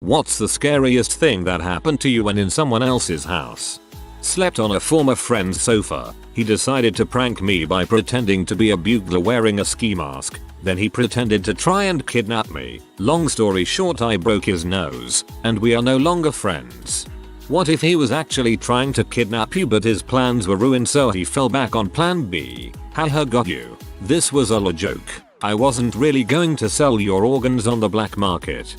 What's the scariest thing that happened to you when in someone else's house? Slept on a former friend's sofa. He decided to prank me by pretending to be a bugler wearing a ski mask. Then he pretended to try and kidnap me. Long story short, I broke his nose, and we are no longer friends. What if he was actually trying to kidnap you but his plans were ruined, so he fell back on plan B? Haha, got you. This was all a joke. I wasn't really going to sell your organs on the black market.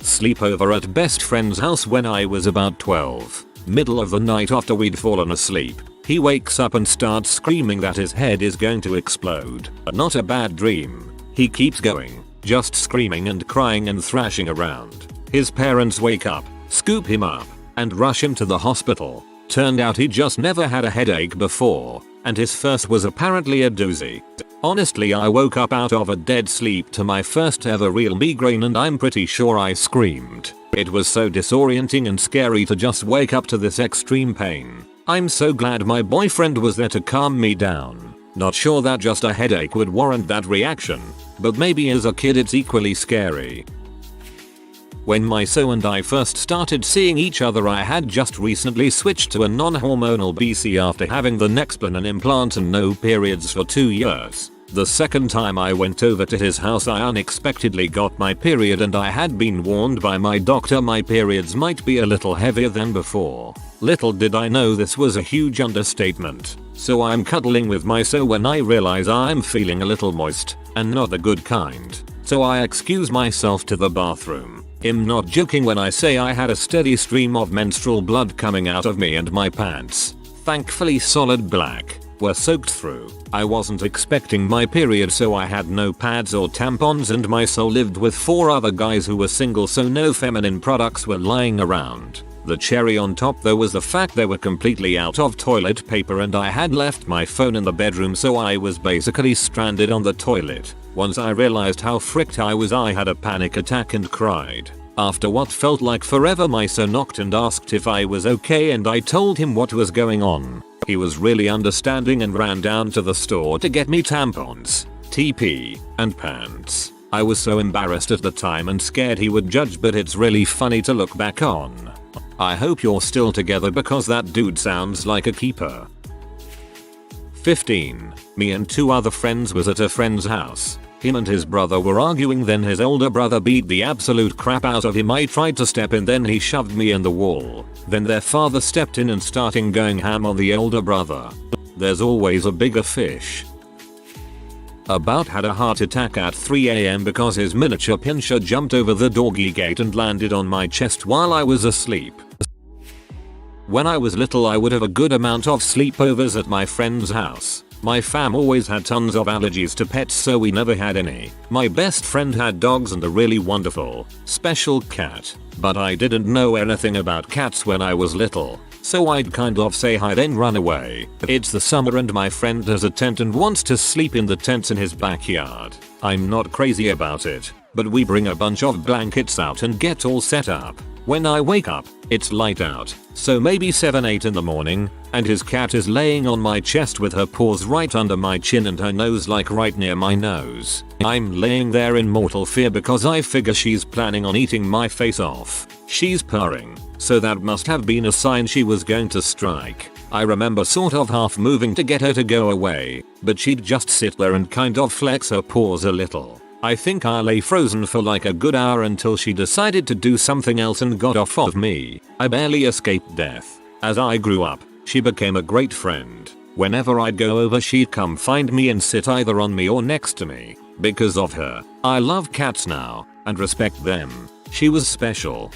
Sleepover at best friend's house when I was about 12. Middle of the night after we'd fallen asleep. He wakes up and starts screaming that his head is going to explode. Not a bad dream. He keeps going, just screaming and crying and thrashing around. His parents wake up, scoop him up, and rush him to the hospital. Turned out he just never had a headache before, and his first was apparently a doozy. Honestly, I woke up out of a dead sleep to my first ever real migraine and I'm pretty sure I screamed. It was so disorienting and scary to just wake up to this extreme pain. I'm so glad my boyfriend was there to calm me down. Not sure that just a headache would warrant that reaction, but maybe as a kid it's equally scary. When my so and I first started seeing each other, I had just recently switched to a non-hormonal BC after having the Nexplanon implant and no periods for 2 years. The second time I went over to his house, I unexpectedly got my period, and I had been warned by my doctor my periods might be a little heavier than before. Little did I know this was a huge understatement. So I'm cuddling with my so when I realize I'm feeling a little moist, and not the good kind. So I excuse myself to the bathroom. I'm not joking when I say I had a steady stream of menstrual blood coming out of me, and my pants, thankfully solid black, were soaked through. I wasn't expecting my period, so I had no pads or tampons, and my soul lived with 4 other guys who were single, so no feminine products were lying around. The cherry on top though was the fact they were completely out of toilet paper, and I had left my phone in the bedroom, so I was basically stranded on the toilet. Once I realized how fricked I was, I had a panic attack and cried. After what felt like forever, my son knocked and asked if I was okay, and I told him what was going on. He was really understanding and ran down to the store to get me tampons, TP, and pants. I was so embarrassed at the time and scared he would judge, but it's really funny to look back on. I hope you're still together because that dude sounds like a keeper. 15. Me and 2 other friends was at a friend's house. Him and his brother were arguing, then his older brother beat the absolute crap out of him. I tried to step in, then he shoved me in the wall. Then their father stepped in and started going ham on the older brother. There's always a bigger fish. About had a heart attack at 3 AM because his miniature pinscher jumped over the doggy gate and landed on my chest while I was asleep. When I was little, I would have a good amount of sleepovers at my friend's house. My fam always had tons of allergies to pets, so we never had any. My best friend had dogs and a really wonderful, special cat. But I didn't know anything about cats when I was little, so I'd kind of say hi then run away. It's the summer and my friend has a tent and wants to sleep in the tents in his backyard. I'm not crazy about it, but we bring a bunch of blankets out and get all set up. When I wake up, it's light out, so maybe 7-8 in the morning, and his cat is laying on my chest with her paws right under my chin and her nose like right near my nose. I'm laying there in mortal fear because I figure she's planning on eating my face off. She's purring, so that must have been a sign she was going to strike. I remember sort of half moving to get her to go away, but she'd just sit there and kind of flex her paws a little. I think I lay frozen for like a good hour until she decided to do something else and got off of me. I barely escaped death. As I grew up, she became a great friend. Whenever I'd go over, she'd come find me and sit either on me or next to me. Because of her, I love cats now and respect them. She was special.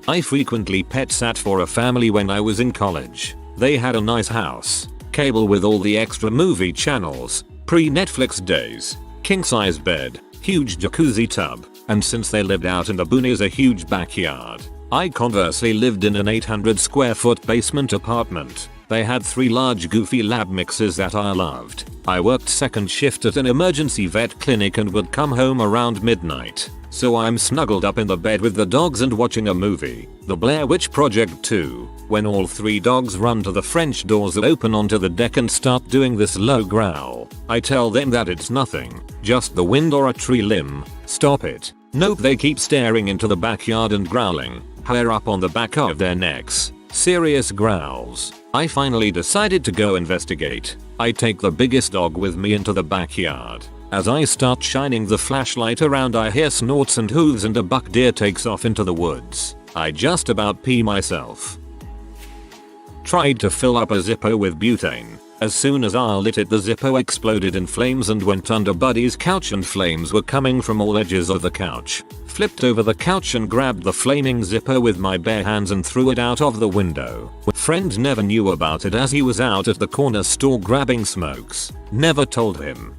I frequently pet sat for a family when I was in college. They had a nice house, cable with all the extra movie channels, pre-Netflix days, king-size bed, huge jacuzzi tub, and since they lived out in the boonies, a huge backyard. I conversely lived in an 800 square foot basement apartment. They had 3 large goofy lab mixes that I loved. I worked second shift at an emergency vet clinic and would come home around midnight. So I'm snuggled up in the bed with the dogs and watching a movie, The Blair Witch Project 2, when all 3 dogs run to the French doors that open onto the deck and start doing this low growl. I tell them that it's nothing, just the wind or a tree limb. Stop it. Nope, they keep staring into the backyard and growling, hair up on the back of their necks. Serious growls. I finally decided to go investigate. I take the biggest dog with me into the backyard. As I start shining the flashlight around, I hear snorts and hooves and a buck deer takes off into the woods. I just about pee myself. Tried to fill up a Zippo with butane. As soon as I lit it, the Zippo exploded in flames and went under Buddy's couch, and flames were coming from all edges of the couch. Flipped over the couch and grabbed the flaming Zippo with my bare hands and threw it out of the window. Friend never knew about it as he was out at the corner store grabbing smokes. Never told him.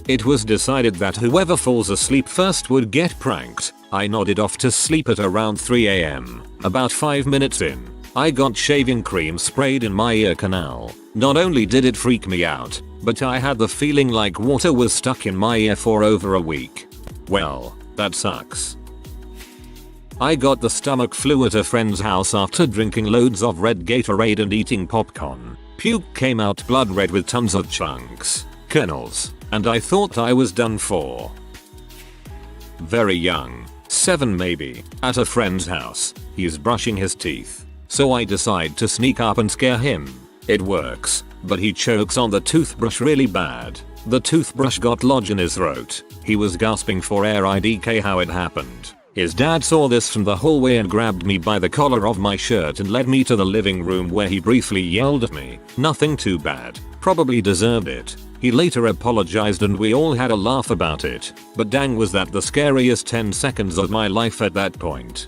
It was decided that whoever falls asleep first would get pranked. I nodded off to sleep at around 3 AM. About 5 minutes in, I got shaving cream sprayed in my ear canal. Not only did it freak me out, but I had the feeling like water was stuck in my ear for over a week. Well, that sucks. I got the stomach flu at a friend's house after drinking loads of red Gatorade and eating popcorn. Puke came out blood red with tons of chunks, kernels, and I thought I was done for. Very young, 7 maybe, at a friend's house. He's brushing his teeth. So I decide to sneak up and scare him. It works, but he chokes on the toothbrush really bad. The toothbrush got lodged in his throat. He was gasping for air. IDK how it happened. His dad saw this from the hallway and grabbed me by the collar of my shirt and led me to the living room where he briefly yelled at me. Nothing too bad. Probably deserved it. He later apologized and we all had a laugh about it. But dang, was that the scariest 10 seconds of my life at that point.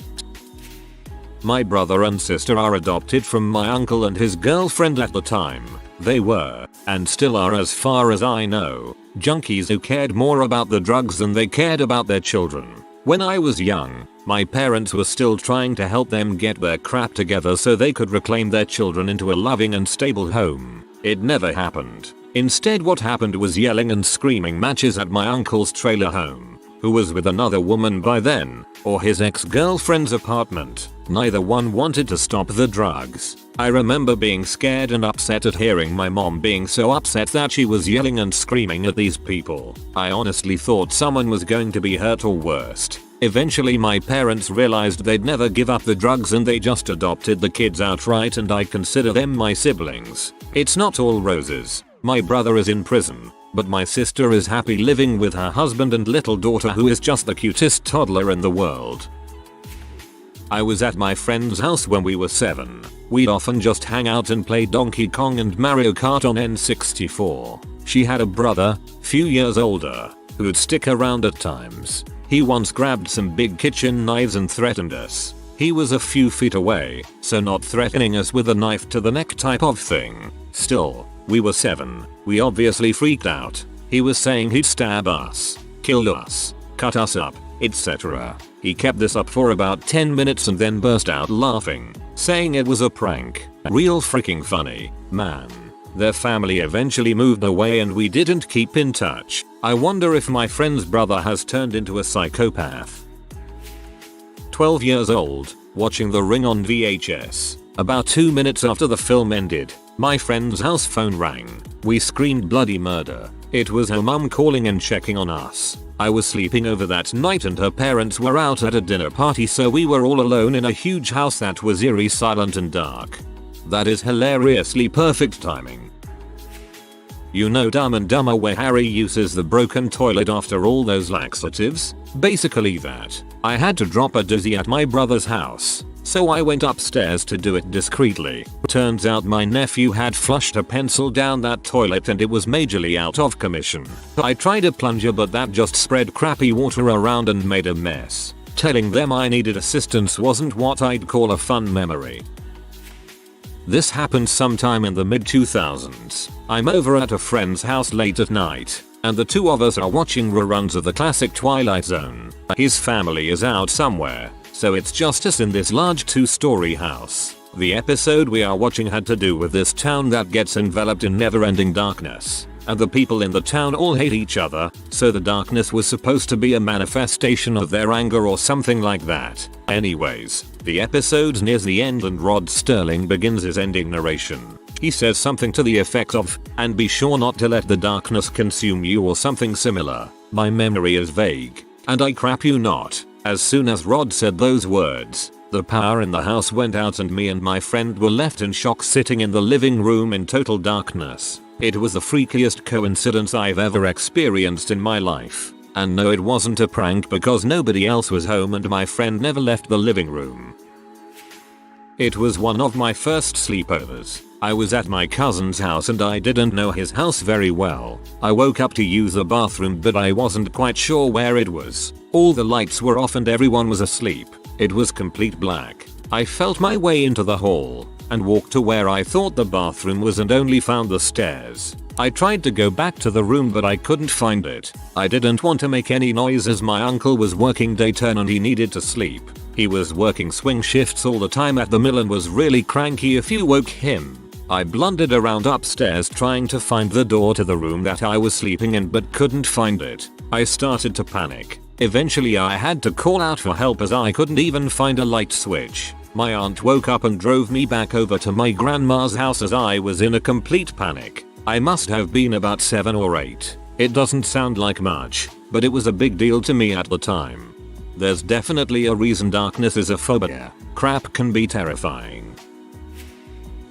My brother and sister are adopted from my uncle and his girlfriend at the time. They were, and still are as far as I know, junkies who cared more about the drugs than they cared about their children. When I was young, my parents were still trying to help them get their crap together so they could reclaim their children into a loving and stable home. It never happened. Instead, what happened was yelling and screaming matches at my uncle's trailer home, who was with another woman by then, or his ex-girlfriend's apartment. Neither one wanted to stop the drugs. I remember being scared and upset at hearing my mom being so upset that she was yelling and screaming at these people. I honestly thought someone was going to be hurt or worst. Eventually my parents realized they'd never give up the drugs and they just adopted the kids outright, and I consider them my siblings. It's not all roses. My brother is in prison, but my sister is happy living with her husband and little daughter, who is just the cutest toddler in the world. I was at my friend's house when we were 7. We'd often just hang out and play Donkey Kong and Mario Kart on N64. She had a brother, few years older, who'd stick around at times. He once grabbed some big kitchen knives and threatened us. He was a few feet away, so not threatening us with a knife to the neck type of thing. Still, we were 7. We obviously freaked out. He was saying he'd stab us, kill us, cut us up, etc. He kept this up for about 10 minutes and then burst out laughing, saying it was a prank. Real freaking funny, man. Their family eventually moved away and we didn't keep in touch. I wonder if my friend's brother has turned into a psychopath. 12 years old, watching The Ring on VHS. About 2 minutes after the film ended, my friend's house phone rang. We screamed bloody murder. It was her mum calling and checking on us. I was sleeping over that night and her parents were out at a dinner party, so we were all alone in a huge house that was eerie, silent and dark. That is hilariously perfect timing. You know Dumb and Dumber, where Harry uses the broken toilet after all those laxatives? Basically that. I had to drop a doozy at my brother's house, so I went upstairs to do it discreetly. Turns out my nephew had flushed a pencil down that toilet and it was majorly out of commission. I tried a plunger, but that just spread crappy water around and made a mess. Telling them I needed assistance wasn't what I'd call a fun memory. This happened sometime in the mid-2000s. I'm over at a friend's house late at night, and the two of us are watching reruns of the classic Twilight Zone. His family is out somewhere, so it's just us in this large 2-story house. The episode we are watching had to do with this town that gets enveloped in never-ending darkness, and the people in the town all hate each other, so the darkness was supposed to be a manifestation of their anger or something like that. Anyways, the episode nears the end and Rod Sterling begins his ending narration. He says something to the effect of, "And be sure not to let the darkness consume you," or something similar. My memory is vague, and I crap you not. As soon as Rod said those words, the power in the house went out and me and my friend were left in shock sitting in the living room in total darkness. It was the freakiest coincidence I've ever experienced in my life. And no, it wasn't a prank because nobody else was home and my friend never left the living room. It was one of my first sleepovers. I was at my cousin's house and I didn't know his house very well. I woke up to use the bathroom but I wasn't quite sure where it was. All the lights were off and everyone was asleep. It was complete black. I felt my way into the hall and walked to where I thought the bathroom was and only found the stairs. I tried to go back to the room but I couldn't find it. I didn't want to make any noise as my uncle was working day turn and he needed to sleep. He was working swing shifts all the time at the mill and was really cranky if you woke him. I blundered around upstairs trying to find the door to the room that I was sleeping in but couldn't find it. I started to panic. Eventually I had to call out for help as I couldn't even find a light switch. My aunt woke up and drove me back over to my grandma's house as I was in a complete panic. I must have been about 7 or 8. It doesn't sound like much, but it was a big deal to me at the time. There's definitely a reason darkness is a phobia. Crap can be terrifying.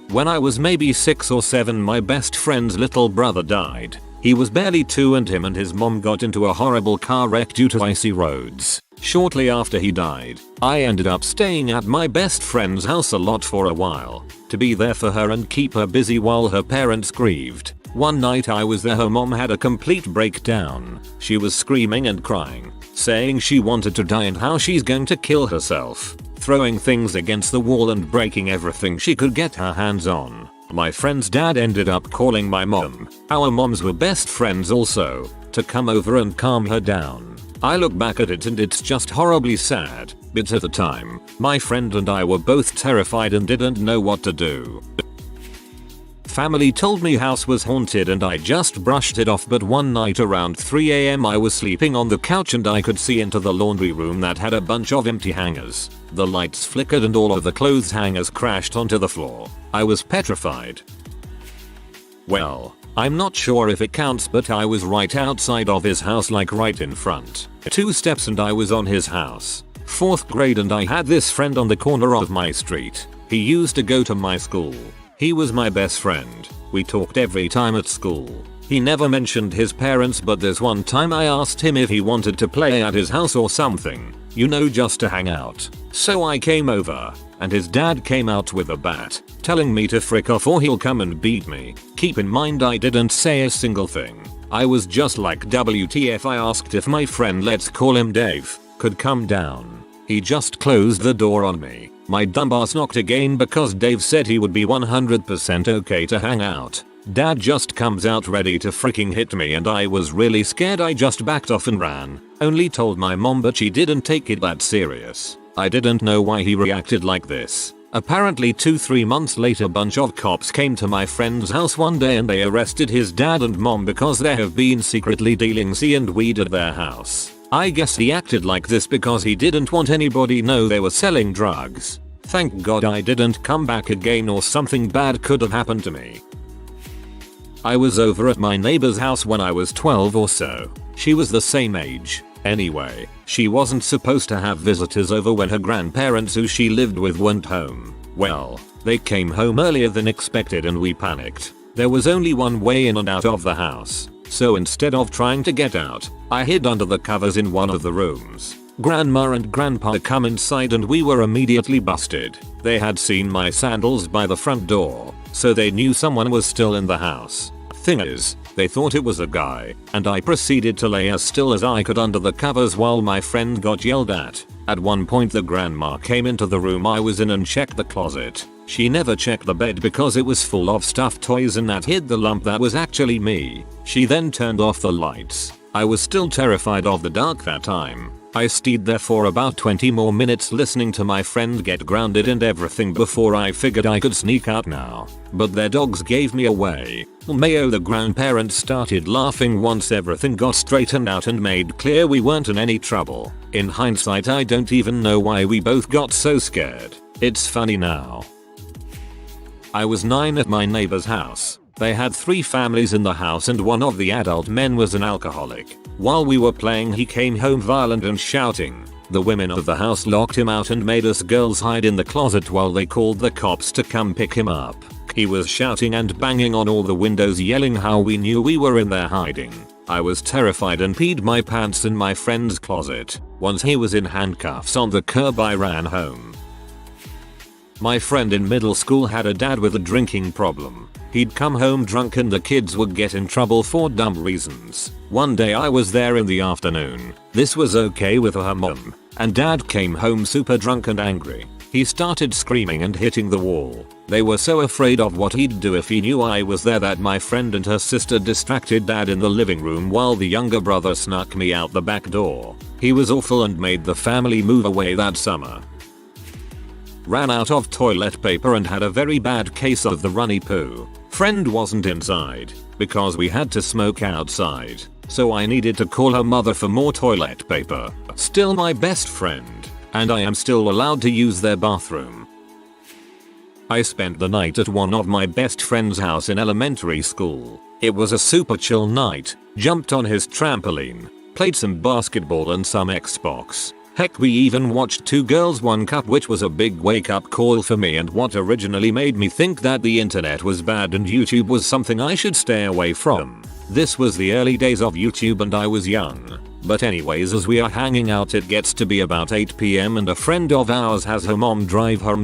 When I was maybe 6 or 7, my best friend's little brother died. He was barely 2 and him and his mom got into a horrible car wreck due to icy roads. Shortly after he died, I ended up staying at my best friend's house a lot for a while, to be there for her and keep her busy while her parents grieved. One night I was there, her mom had a complete breakdown. She was screaming and crying, saying she wanted to die and how she's going to kill herself, throwing things against the wall and breaking everything she could get her hands on. My friend's dad ended up calling my mom, our moms were best friends also, to come over and calm her down. I look back at it and it's just horribly sad, but at the time, my friend and I were both terrified and didn't know what to do. Family told me house was haunted and I just brushed it off, but one night around 3 AM I was sleeping on the couch and I could see into the laundry room that had a bunch of empty hangers. The lights flickered and all of the clothes hangers crashed onto the floor. I was petrified. Well, I'm not sure if it counts, but I was right outside of his house, like right in front. 2 steps and I was on his house. 4th grade and I had this friend on the corner of my street. He used to go to my school. He was my best friend. We talked every time at school. He never mentioned his parents, but there's one time I asked him if he wanted to play at his house or something. You know, just to hang out. So I came over, and his dad came out with a bat, telling me to frick off or he'll come and beat me. Keep in mind I didn't say a single thing. I was just like, WTF. I asked if my friend, let's call him Dave, could come down. He just closed the door on me. My dumbass knocked again because Dave said he would be 100% okay to hang out. Dad just comes out ready to freaking hit me and I was really scared. I just backed off and ran. Only told my mom, but she didn't take it that serious. I didn't know why he reacted like this. Apparently 2-3 months later, a bunch of cops came to my friend's house one day and they arrested his dad and mom because they have been secretly dealing C and weed at their house. I guess he acted like this because he didn't want anybody know they were selling drugs. Thank God I didn't come back again or something bad could have happened to me. I was over at my neighbor's house when I was 12 or so. She was the same age. Anyway, she wasn't supposed to have visitors over when her grandparents who she lived with weren't home. Well, they came home earlier than expected and we panicked. There was only one way in and out of the house. So instead of trying to get out, I hid under the covers in one of the rooms. Grandma and grandpa come inside and we were immediately busted. They had seen my sandals by the front door, so they knew someone was still in the house. Thing is, they thought it was a guy, and I proceeded to lay as still as I could under the covers while my friend got yelled at. At one point the grandma came into the room I was in and checked the closet. She never checked the bed because it was full of stuffed toys and that hid the lump that was actually me. She then turned off the lights. I was still terrified of the dark that time. I stayed there for about 20 more minutes listening to my friend get grounded and everything before I figured I could sneak out now. But their dogs gave me away. Mayo the grandparent started laughing once everything got straightened out and made clear we weren't in any trouble. In hindsight I don't even know why we both got so scared. It's funny now. I was 9 at my neighbor's house. They had 3 families in the house and one of the adult men was an alcoholic. While we were playing he came home violent and shouting. The women of the house locked him out and made us girls hide in the closet while they called the cops to come pick him up. He was shouting and banging on all the windows yelling how we knew we were in there hiding. I was terrified and peed my pants in my friend's closet. Once he was in handcuffs on the curb I ran home. My friend in middle school had a dad with a drinking problem. He'd come home drunk and the kids would get in trouble for dumb reasons. One day I was there in the afternoon. This was okay with her mom. And dad came home super drunk and angry. He started screaming and hitting the wall. They were so afraid of what he'd do if he knew I was there that my friend and her sister distracted dad in the living room while the younger brother snuck me out the back door. He was awful and made the family move away that summer. Ran out of toilet paper and had a very bad case of the runny poo. Friend wasn't inside because we had to smoke outside, so I needed to call her mother for more toilet paper. Still my best friend, and I am still allowed to use their bathroom. I spent the night at one of my best friend's house in elementary school. It was a super chill night. Jumped on his trampoline, played some basketball and some Xbox. Heck, we even watched Two Girls One Cup, which was a big wake up call for me and what originally made me think that the internet was bad and YouTube was something I should stay away from. This was the early days of YouTube and I was young. But anyways, as we are hanging out it gets to be about 8 PM and a friend of ours has her mom drive her.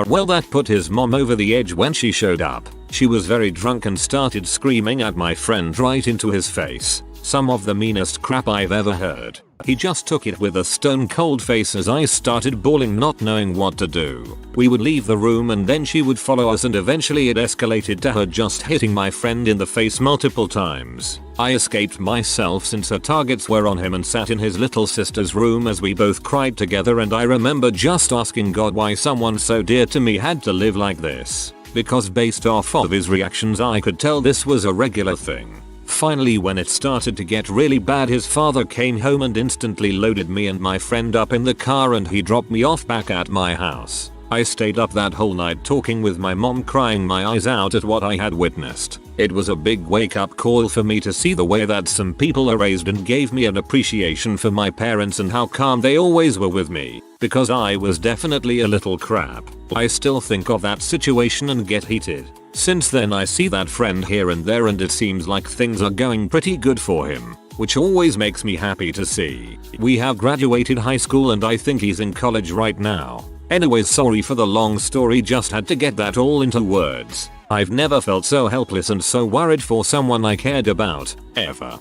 Well, that put his mom over the edge when she showed up. She was very drunk and started screaming at my friend right into his face. Some of the meanest crap I've ever heard. He just took it with a stone cold face as I started bawling, not knowing what to do. We would leave the room and then she would follow us and eventually it escalated to her just hitting my friend in the face multiple times. I escaped myself since her targets were on him and sat in his little sister's room as we both cried together, and I remember just asking God why someone so dear to me had to live like this. Because based off of his reactions I could tell this was a regular thing. Finally, when it started to get really bad, his father came home and instantly loaded me and my friend up in the car and he dropped me off back at my house. I stayed up that whole night talking with my mom, crying my eyes out at what I had witnessed. It was a big wake up call for me to see the way that some people are raised and gave me an appreciation for my parents and how calm they always were with me, because I was definitely a little crap. I still think of that situation and get heated. Since then I see that friend here and there and it seems like things are going pretty good for him, which always makes me happy to see. We have graduated high school and I think he's in college right now. Anyways, sorry for the long story, just had to get that all into words. I've never felt so helpless and so worried for someone I cared about, ever.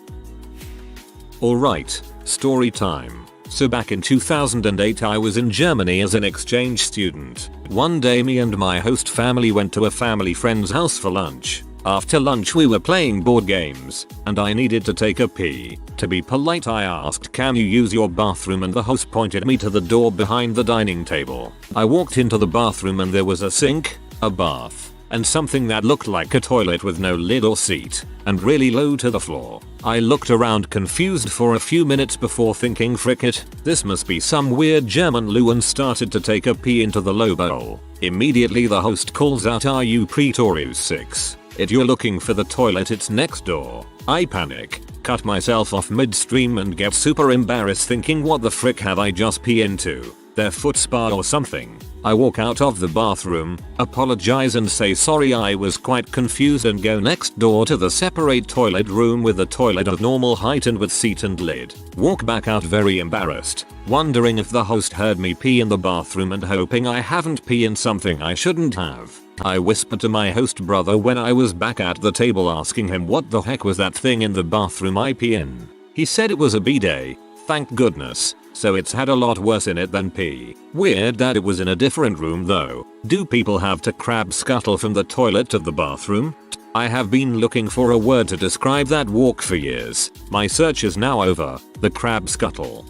Alright, story time. So back in 2008 I was in Germany as an exchange student. One day me and my host family went to a family friend's house for lunch. After lunch we were playing board games, and I needed to take a pee. To be polite I asked, "Can you use your bathroom?" and the host pointed me to the door behind the dining table. I walked into the bathroom and there was a sink, a bath, and something that looked like a toilet with no lid or seat, and really low to the floor. I looked around confused for a few minutes before thinking, frick it, this must be some weird German loo, and started to take a pee into the low bowl. Immediately the host calls out, "Are you Pretorius 6? If you're looking for the toilet, it's next door." I panic, cut myself off midstream and get super embarrassed thinking, what the frick have I just pee into? Their foot spa or something? I walk out of the bathroom, apologize and say sorry I was quite confused, and go next door to the separate toilet room with a toilet of normal height and with seat and lid. Walk back out very embarrassed, wondering if the host heard me pee in the bathroom and hoping I haven't pee in something I shouldn't have. I whispered to my host brother when I was back at the table asking him what the heck was that thing in the bathroom I pee in. He said it was a bidet. Thank goodness. so it's had a lot worse in it than pee. Weird that it was in a different room though. Do people have to crab scuttle from the toilet to the bathroom? I have been looking for a word to describe that walk for years. My search is now over. The crab scuttle.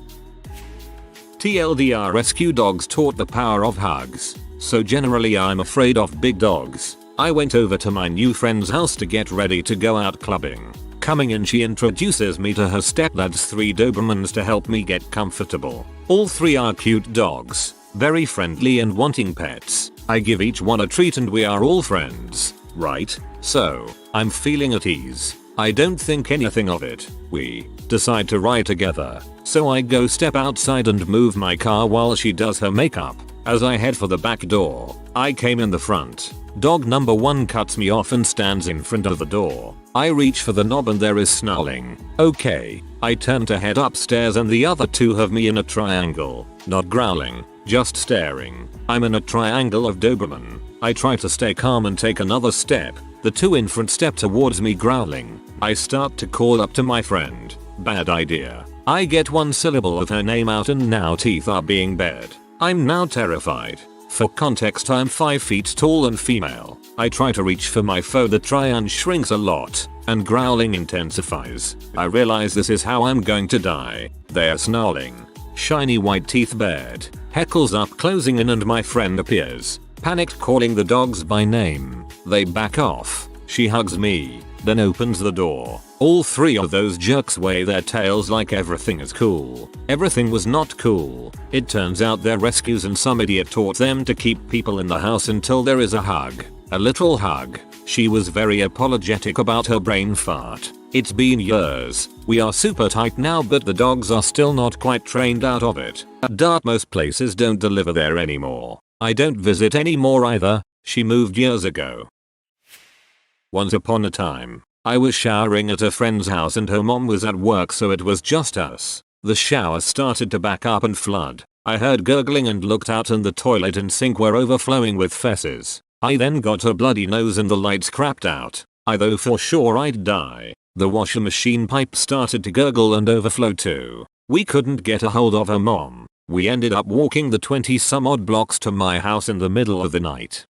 TLDR, rescue dogs taught the power of hugs. So generally I'm afraid of big dogs. I went over to my new friend's house to get ready to go out clubbing. Coming in, she introduces me to her stepdad's 3 Dobermans to help me get comfortable. All 3 are cute dogs, very friendly and wanting pets. I give each one a treat and we are all friends, right? So, I'm feeling at ease. I don't think anything of it. We decide to ride together. So I go step outside and move my car while she does her makeup. As I head for the back door, I came in the front. Dog number 1 cuts me off and stands in front of the door. I reach for the knob and there is snarling. Okay, I turn to head upstairs and the other 2 have me in a triangle. Not growling, just staring. I'm in a triangle of Doberman. I try to stay calm and take another step. The 2 in front step towards me growling. I start to call up to my friend. Bad idea. I get 1 syllable of her name out and now teeth are being bared. I'm now terrified. For context, I'm 5 feet tall and female. I try to reach for my phone, the triangle shrinks a lot, and growling intensifies. I realize this is how I'm going to die. They are snarling. Shiny white teeth bared. Heckles up closing in and my friend appears. Panicked calling the dogs by name. They back off. She hugs me, then opens the door. All 3 of those jerks wave their tails like everything is cool. Everything was not cool. It turns out they're rescues and some idiot taught them to keep people in the house until there is a hug. A little hug. She was very apologetic about her brain fart. It's been years. We are super tight now but the dogs are still not quite trained out of it. At Dart most places don't deliver there anymore. I don't visit anymore either. She moved years ago. Once upon a time, I was showering at a friend's house and her mom was at work so it was just us. The shower started to back up and flood. I heard gurgling and looked out and the toilet and sink were overflowing with feces. I then got a bloody nose and the lights crapped out. I thought for sure I'd die. The washer machine pipe started to gurgle and overflow too. We couldn't get a hold of her mom. We ended up walking the 20 some odd blocks to my house in the middle of the night.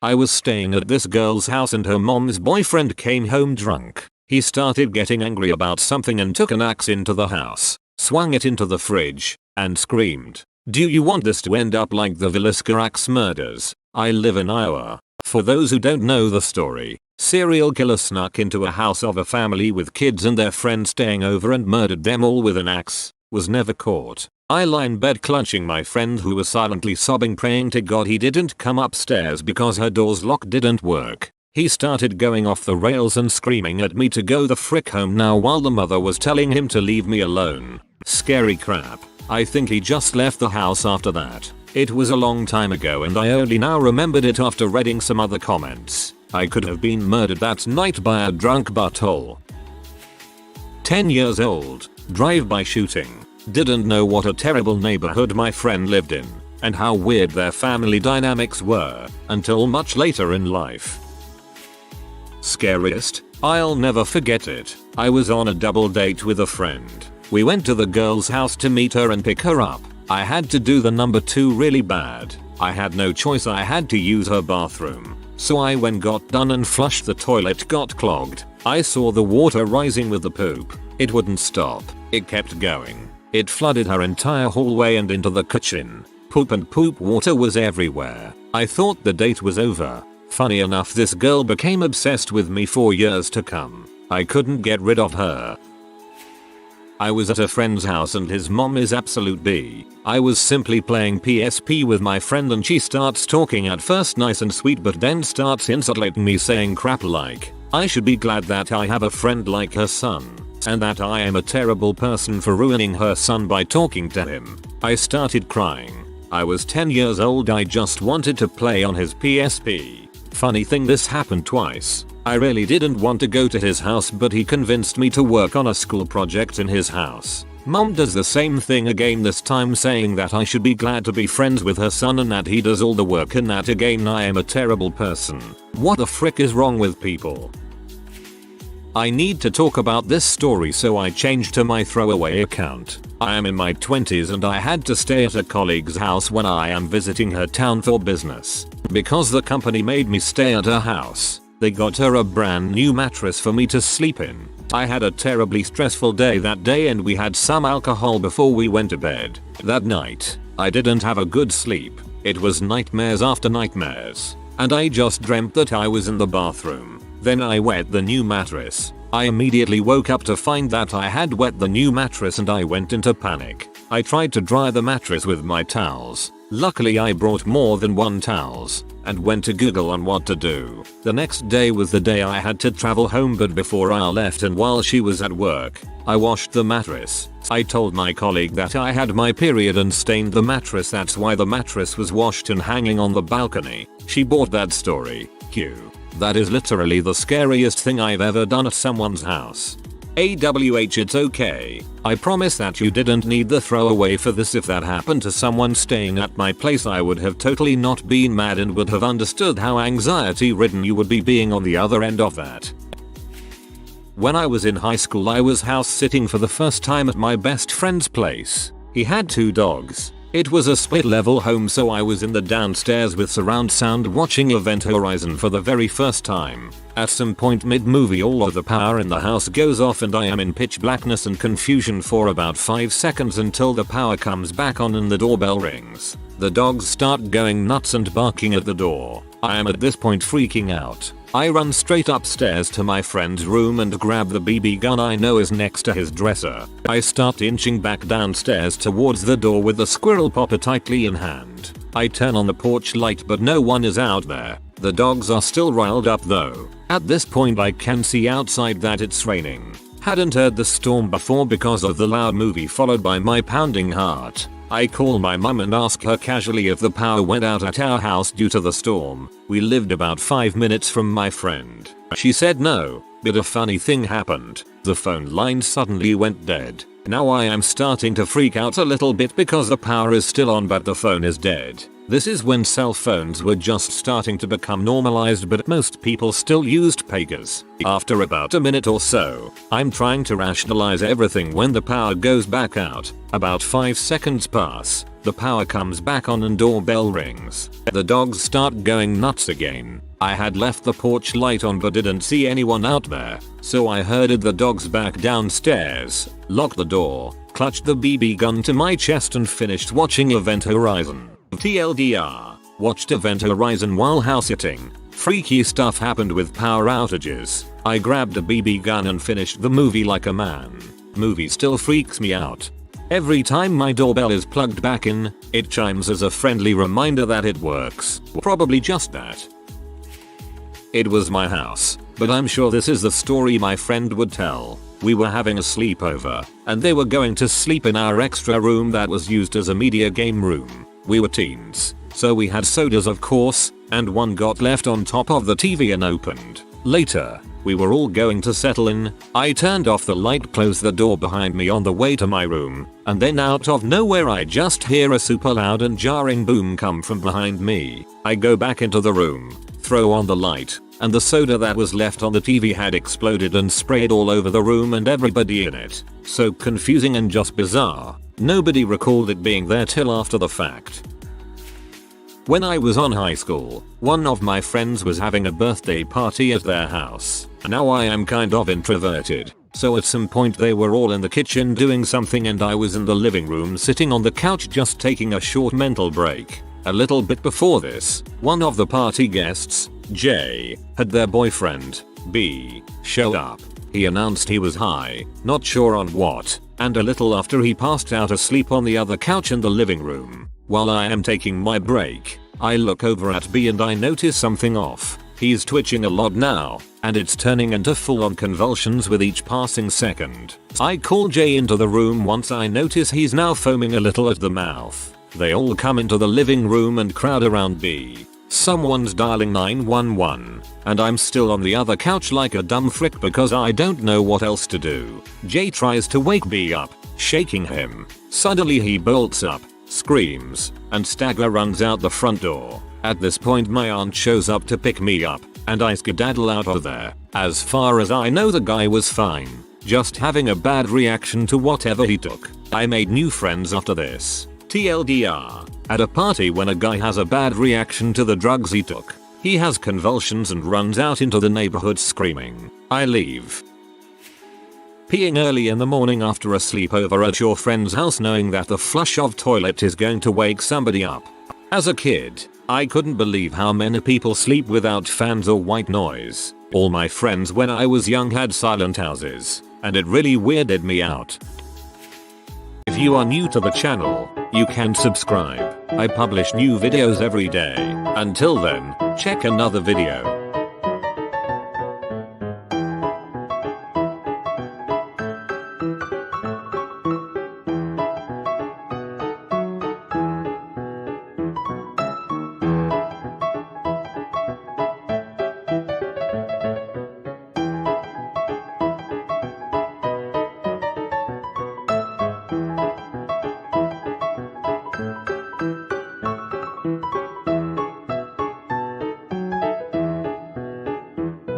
I was staying at this girl's house and her mom's boyfriend came home drunk. He started getting angry about something and took an axe into the house, swung it into the fridge, and screamed, "Do you want this to end up like the Villisca axe murders? I live in Iowa." For those who don't know the story, serial killer snuck into a house of a family with kids and their friend staying over and murdered them all with an axe. Was never caught. I lie in bed clutching my friend who was silently sobbing praying to God he didn't come upstairs because her door's lock didn't work. He started going off the rails and screaming at me to go the frick home now while the mother was telling him to leave me alone. Scary crap. I think he just left the house after that. It was a long time ago and I only now remembered it after reading some other comments. I could have been murdered that night by a drunk butthole. 10 years old, drive-by shooting. Didn't know what a terrible neighborhood my friend lived in, and how weird their family dynamics were, until much later in life. Scariest? I'll never forget it. I was on a double date with a friend. We went to the girl's house to meet her and pick her up. I had to do the number 2 really bad. I had no choice, I had to use her bathroom. So I got done and flushed, the toilet got clogged. I saw the water rising with the poop. It wouldn't stop. It kept going. It flooded her entire hallway and into the kitchen. Poop and poop water was everywhere. I thought the date was over. Funny enough, this girl became obsessed with me for years to come. I couldn't get rid of her. I was at a friend's house and his mom is absolute B. I was simply playing PSP with my friend and she starts talking at first nice and sweet but then starts insulating me saying crap like, I should be glad that I have a friend like her son. And that I am a terrible person for ruining her son by talking to him. I started crying. I was 10 years old, I just wanted to play on his PSP. Funny thing, this happened twice. I really didn't want to go to his house but he convinced me to work on a school project in his house. Mom does the same thing again, this time saying that I should be glad to be friends with her son and that he does all the work and that again I am a terrible person. What the frick is wrong with people? I need to talk about this story, so I changed to my throwaway account. I am in my 20s and I had to stay at a colleague's house when I am visiting her town for business. Because the company made me stay at her house, they got her a brand new mattress for me to sleep in. I had a terribly stressful day that day and we had some alcohol before we went to bed. That night, I didn't have a good sleep. It was nightmares after nightmares. And I just dreamt that I was in the bathroom. Then I wet the new mattress. I immediately woke up to find that I had wet the new mattress and I went into panic. I tried to dry the mattress with my towels. Luckily I brought more than one towels and went to Google on what to do. The next day was the day I had to travel home, but before I left and while she was at work, I washed the mattress. I told my colleague that I had my period and stained the mattress. That's why the mattress was washed and hanging on the balcony. She bought that story. Q. That is literally the scariest thing I've ever done at someone's house. AWH, it's okay. I promise that you didn't need the throwaway for this. If that happened to someone staying at my place, I would have totally not been mad and would have understood how anxiety ridden you would be being on the other end of that. When I was in high school, I was house sitting for the first time at my best friend's place. He had 2 dogs. It was a split level home, so I was in the downstairs with surround sound watching Event Horizon for the very first time. At some point mid movie, all of the power in the house goes off and I am in pitch blackness and confusion for about 5 seconds until the power comes back on and the doorbell rings. The dogs start going nuts and barking at the door. I am at this point freaking out. I run straight upstairs to my friend's room and grab the BB gun I know is next to his dresser. I start inching back downstairs towards the door with the squirrel popper tightly in hand. I turn on the porch light but no one is out there. The dogs are still riled up though. At this point I can see outside that it's raining. Hadn't heard the storm before because of the loud movie followed by my pounding heart. I call my mum and ask her casually if the power went out at our house due to the storm. We lived about 5 minutes from my friend. She said no, but a funny thing happened. The phone line suddenly went dead. Now I am starting to freak out a little bit because the power is still on but the phone is dead. This is when cell phones were just starting to become normalized, but most people still used pagers. After about a minute or so, I'm trying to rationalize everything when the power goes back out. About 5 seconds pass, the power comes back on and doorbell rings. The dogs start going nuts again. I had left the porch light on but didn't see anyone out there, so I herded the dogs back downstairs, locked the door, clutched the BB gun to my chest and finished watching Event Horizon. TLDR, watched Event Horizon while house sitting. Freaky stuff happened with power outages. I grabbed a BB gun and finished the movie like a man. Movie still freaks me out. Every time my doorbell is plugged back in, it chimes as a friendly reminder that it works. Probably just that. It was my house, but I'm sure this is the story my friend would tell. We were having a sleepover, and they were going to sleep in our extra room that was used as a media game room. We were teens, so we had sodas of course, and one got left on top of the TV and opened. Later, we were all going to settle in. I turned off the light, closed the door behind me on the way to my room, and then out of nowhere I just hear a super loud and jarring boom come from behind me. I go back into the room, throw on the light, and the soda that was left on the TV had exploded and sprayed all over the room and everybody in it. So confusing and just bizarre. Nobody recalled it being there till after the fact. When I was on high school, one of my friends was having a birthday party at their house. Now I am kind of introverted, so at some point they were all in the kitchen doing something and I was in the living room sitting on the couch just taking a short mental break. A little bit before this, one of the party guests, J, had their boyfriend, B, show up. He announced he was high, not sure on what, and a little after he passed out asleep on the other couch in the living room. While I am taking my break, I look over at B and I notice something off. He's twitching a lot now, and it's turning into full-on convulsions with each passing second. I call J into the room once I notice he's now foaming a little at the mouth. They all come into the living room and crowd around B. Someone's dialing 911, and I'm still on the other couch like a dumb frick because I don't know what else to do. Jay tries to wake B up, shaking him. Suddenly he bolts up, screams, and stagger runs out the front door. At this point my aunt shows up to pick me up, and I skedaddle out of there. As far as I know, the guy was fine, just having a bad reaction to whatever he took. I made new friends after this. TLDR, at a party when a guy has a bad reaction to the drugs he took, he has convulsions and runs out into the neighborhood screaming. I leave. Peeing early in the morning after a sleepover at your friend's house knowing that the flush of toilet is going to wake somebody up. As a kid, I couldn't believe how many people sleep without fans or white noise. All my friends when I was young had silent houses, and it really weirded me out. If you are new to the channel, you can subscribe. I publish new videos every day. Until then, check another video.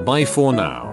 Bye for now.